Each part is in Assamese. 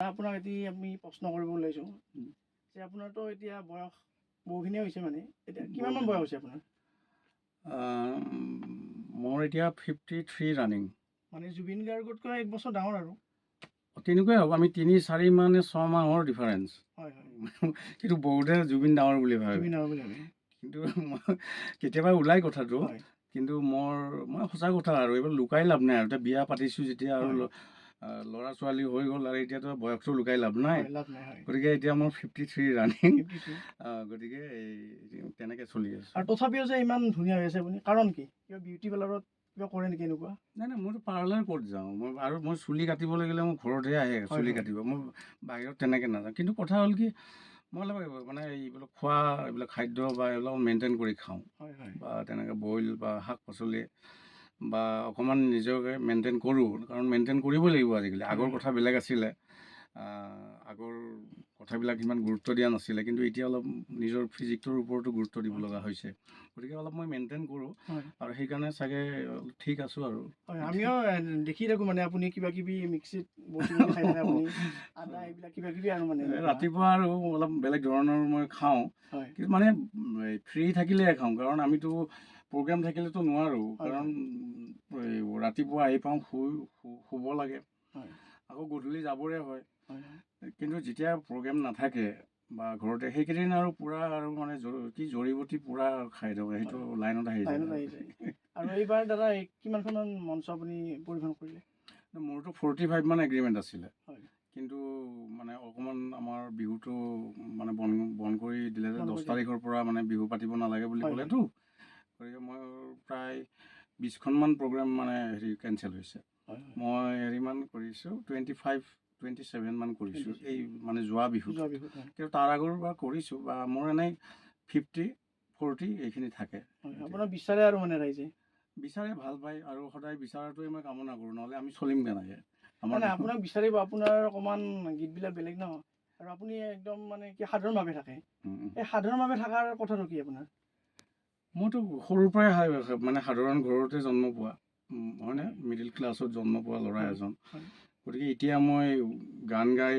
আপোনাক এতিয়া আমি প্ৰশ্ন কৰিব ওলাইছোঁ যে আপোনাৰতো এতিয়া বয়স বহুখিনিয়ে হৈছে, মানে এতিয়া কিমানমান বয়স হৈছে আপোনাৰ? মোৰ এতিয়া 53 ৰানিং। মানে জুবিন গাৰ্গতকৈ 1 বছৰ ডাঙৰ আৰু। তেনেকুৱাই হ'ব, আমি 3-4 মানে 6 মাহৰ ডিফাৰেঞ্চ। হয় হয়। কিন্তু বহুতে জুবিন ডাঙৰ বুলি ভাবে। জুবিন ডাঙৰ বুলি ভাবে। কিন্তু কেতিয়াবা ওলাই কথাটো, হয় কিন্তু মই সঁচা কথা আৰু এইবোৰ লুকাই লাভ নাই আৰু। এতিয়া বিয়া পাতিছোঁ যেতিয়া আৰু ল'ৰা ছোৱালী হৈ গ'ল আৰু এতিয়াতো বয়সটো লুকাই লাভ নাই। লাভ নাই হয়। গতিকে এতিয়া মোৰ 53 ৰানিং। 53। গতিকে তেনেকৈ চলি আছে। আৰু তথাপিও যে ইমান ধুনীয়া হৈ আছে আপুনি, কাৰণ কি? কিবা বিউটি পাৰ্লাৰত কিবা কৰে নেকি এনেকুৱা? নাই মইতো পাৰ্লাৰ ক'ত যাওঁ, মই চুলি কাটিব লাগিলে মোৰ ঘৰতহে আহে চুলি কাটিব, মই বাহিৰত তেনেকৈ নাযাওঁ। কিন্তু কথা হ'ল কি, মই অলপ মানে এইবিলাক খোৱা এইবিলাক খাদ্য বা এইবিলাক মেইনটেইন কৰি খাওঁ, বা তেনেকৈ বইল বা শাক পাচলি বা অকণমান নিজকে মেইনটেইন কৰোঁ, কাৰণ মেইনটেইন কৰিবই লাগিব আজিকালি। আগৰ কথা বেলেগ আছিলে, আগৰ কথাবিলাক ইমান গুৰুত্ব দিয়া নাছিলে, কিন্তু এতিয়া অলপ নিজৰ ফিজিকটোৰ ওপৰতো গুৰুত্ব দিব লগা হৈছে। গতিকে অলপ মই মেইনটেইন কৰোঁ, আৰু সেইকাৰণে চাগে ঠিক আছোঁ আৰু। আমিও দেখি থাকোঁ, মানে আপুনি কিবা কিবি মিক্সিত বটি খাই থাকে, আপুনি আদা এইবিলাক কিবা কিবি আৰু মানে ৰাতিপুৱা আৰু অলপ বেলেগ ধৰণৰ মই খাওঁ, কিন্তু মানে ফ্ৰী থাকিলেহে খাওঁ, কাৰণ আমিতো প্ৰগ্ৰেম থাকিলেতো নোৱাৰোঁ, কাৰণ ৰাতিপুৱা আহি পাওঁ, শুব লাগে, আকৌ গধূলি যাবৰে হয়। কিন্তু যেতিয়া প্ৰগ্ৰেম নাথাকে বা ঘৰতে, সেইকেইদিন আৰু পূৰা আৰু মানে কি জড়িবটি পূৰা খাই দিওঁ, সেইটো লাইনত আহি যায়। আৰু এইবাৰ দাদা কিমানখনমান মঞ্চ আপুনি পৰিৱেশন কৰিলে? মোৰতো 45 মান এগ্ৰিমেণ্ট আছিলে, কিন্তু মানে অকণমান আমাৰ বিহুটো মানে বন্ধ কৰি দিলে যে 10 তাৰিখৰ পৰা মানে বিহু পাতিব নালাগে বুলি ক'লেতো, গতিকে মই প্ৰায় 20খনমান প্ৰগ্ৰেম মানে কেঞ্চেল হৈছে। মই হেৰিমান কৰিছোঁ, 25-27 মান কৰিছোঁ এই মানে যোৱা বিহুত। কিন্তু তাৰ আগৰ পৰা কৰিছোঁ, বা মোৰ এনেই 50-40 এইখিনি থাকে। আপোনাৰ বিচাৰে আৰু মানে ৰাইজে বিচাৰে, ভাল পায়, আৰু সদায় বিচাৰাটোৱে মই কামনা কৰোঁ, নহ'লে আমি চলিম কেনেকৈ? আপোনাক বিচাৰিব, আপোনাৰ অকণমান গীতবিলাক বেলেগ ন, আৰু আপুনি একদম মানে কি সাধাৰণভাৱে থাকে। এই সাধাৰণভাৱে থকাৰ কথাটো কি আপোনাৰ? মইতো সৰুৰ পৰাই মানে সাধাৰণ ঘৰতে জন্ম পোৱা, হয়নে, মিডিল ক্লাছত জন্ম পোৱা ল'ৰা এজন। গতিকে এতিয়া মই গান গাই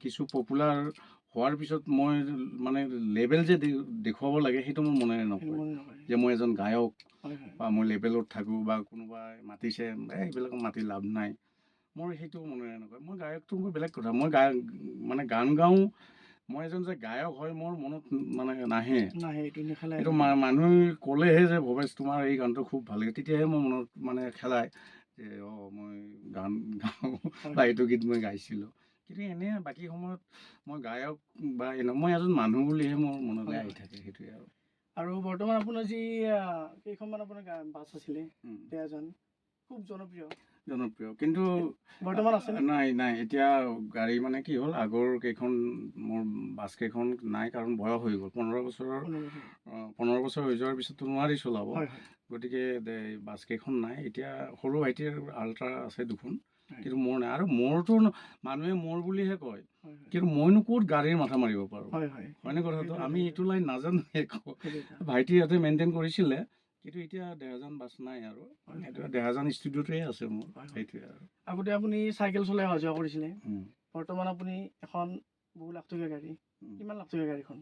কিছু পপুলাৰ হোৱাৰ পিছত মই মানে লেভেল যে দেখুৱাব লাগে, সেইটো মোৰ মনেৰে নকৰে যে মই এজন গায়ক বা মই লেভেলত থাকোঁ, বা কোনোবাই মাতিছে এইবিলাক মাতি লাভ নাই, মোৰ সেইটো মনেৰে নকৰে। মই গায়কটো মোৰ বেলেগ কথা, মই মানে গান গাওঁ, মই এজন যে গায়ক হয় মোৰ মনত মানে নাহে। এইটো মানুহে ক'লেহে যে ভৱেশ তোমাৰ এই গানটো খুব ভাল লাগে, তেতিয়াহে মোৰ মনত মানে খেলায় যে মই গান গাওঁ বা এইটো গীত মই গাইছিলোঁ। কিন্তু এনেই বাকী সময়ত মই গায়ক বা মই এজন মানুহ বুলিহে মোৰ মনলৈ আহি থাকে, সেইটোৱে আৰু। আৰু বৰ্তমান আপোনাৰ যি কেইখনমান আপোনাৰ বাছ আছিলে, এজন খুব জনপ্ৰিয়, কিন্তু বৰ্তমান আছে নাই এতিয়া গাড়ী মানে কি হ'ল, আগৰ কেইখন মোৰ বাছ কেইখন নাই, কাৰণ বয়স হৈ গ'ল। 15 বছৰ হৈ যোৱাৰ পিছততো নোৱাৰি চলাব, গতিকে বাছ কেইখন নাই। এতিয়া সৰু ভাইটিৰ আল্ট্ৰা আছে 2খন, কিন্তু মোৰ নাই। আৰু মোৰতো মানুহে মোৰ বুলিহে কয়, কিন্তু মইনো ক'ত গাড়ীৰ মাথা মাৰিব পাৰোঁ, হয়নে কথাটো? আমি এইটো লাইন নাজানো একো। ভাইটি ইয়াতে মেইনটেইন কৰিছিলে, কিন্তু এতিয়া দেহাজান বাছ নাই, আৰু সেইটো দেহাজান ষ্টুডিঅ'টোৱে আছে মোৰ, সেইটোৱে আৰু। আগতে আপুনি চাইকেল চলাই অহা যোৱা কৰিছিলে, বৰ্তমান আপুনি এখন বহু লাখ টকীয়া গাড়ী, কিমান লাখ টকীয়া গাড়ীখন?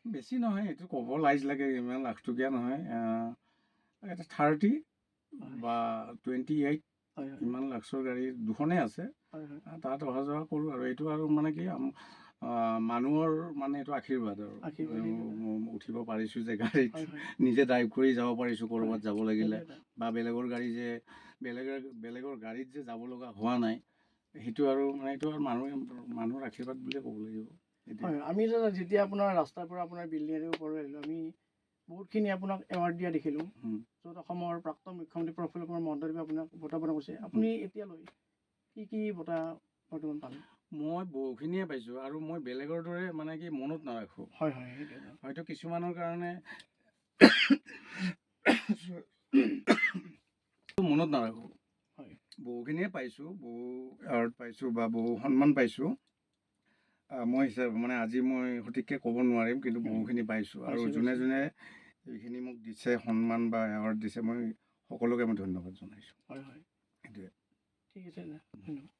বেছি নহয়, এইটো ক'ব লাজ লাগে, ইমান লাখ টকীয়া নহয়, এটা 30 বা 28 ইমান লাখৰ গাড়ী 2খনেই আছে, তাত অহা যোৱা কৰোঁ। আৰু এইটো আৰু মানে কি, মানুহৰ মানে এইটো আশীৰ্বাদ আৰু, উঠিব পাৰিছোঁ যে গাড়ীত, নিজে ড্ৰাইভ কৰি যাব পাৰিছোঁ ক'ৰবাত যাব লাগিলে, বা বেলেগৰ গাড়ী যে বেলেগৰ গাড়ীত যে যাব লগা হোৱা নাই, সেইটো আৰু মানে এইটো আৰু মানুহৰ আশীৰ্বাদ বুলিয়ে ক'ব লাগিব। আমি যেতিয়া আপোনাৰ ৰাস্তাৰ পৰা আপোনাৰ বিল্ডিঙৰ ওপৰলৈ আহিলোঁ, আমি বহুতখিনি আপোনাক এৱাৰ্ড দিয়া দেখিলোঁ, য'ত অসমৰ প্ৰাক্তন মুখ্যমন্ত্ৰী প্ৰফুল্ল কুমাৰ মহন্তদেৱে আপোনাক বঁটা প্ৰদান কৰিছে। আপুনি এতিয়ালৈ কি বঁটা বৰ্তমান পালে? মই বহুখিনিয়ে পাইছোঁ, আৰু মই বেলেগৰ দৰে মানে কি মনত নাৰাখোঁ। হয়তো কিছুমানৰ কাৰণে মনত নাৰাখোঁ। বহুখিনিয়ে পাইছোঁ, বহু এৱাৰ্ড পাইছোঁ বা বহু সন্মান পাইছোঁ। মই মানে আজি মই সঠিককৈ ক'ব নোৱাৰিম, কিন্তু বহুখিনি পাইছোঁ। আৰু যোনে যোনে এইখিনি মোক দিছে, সন্মান বা এৱাৰ্ড দিছে, মই সকলোকে মই ধন্যবাদ জনাইছোঁ। সেইটোৱে। ঠিক আছে, ধন্যবাদ।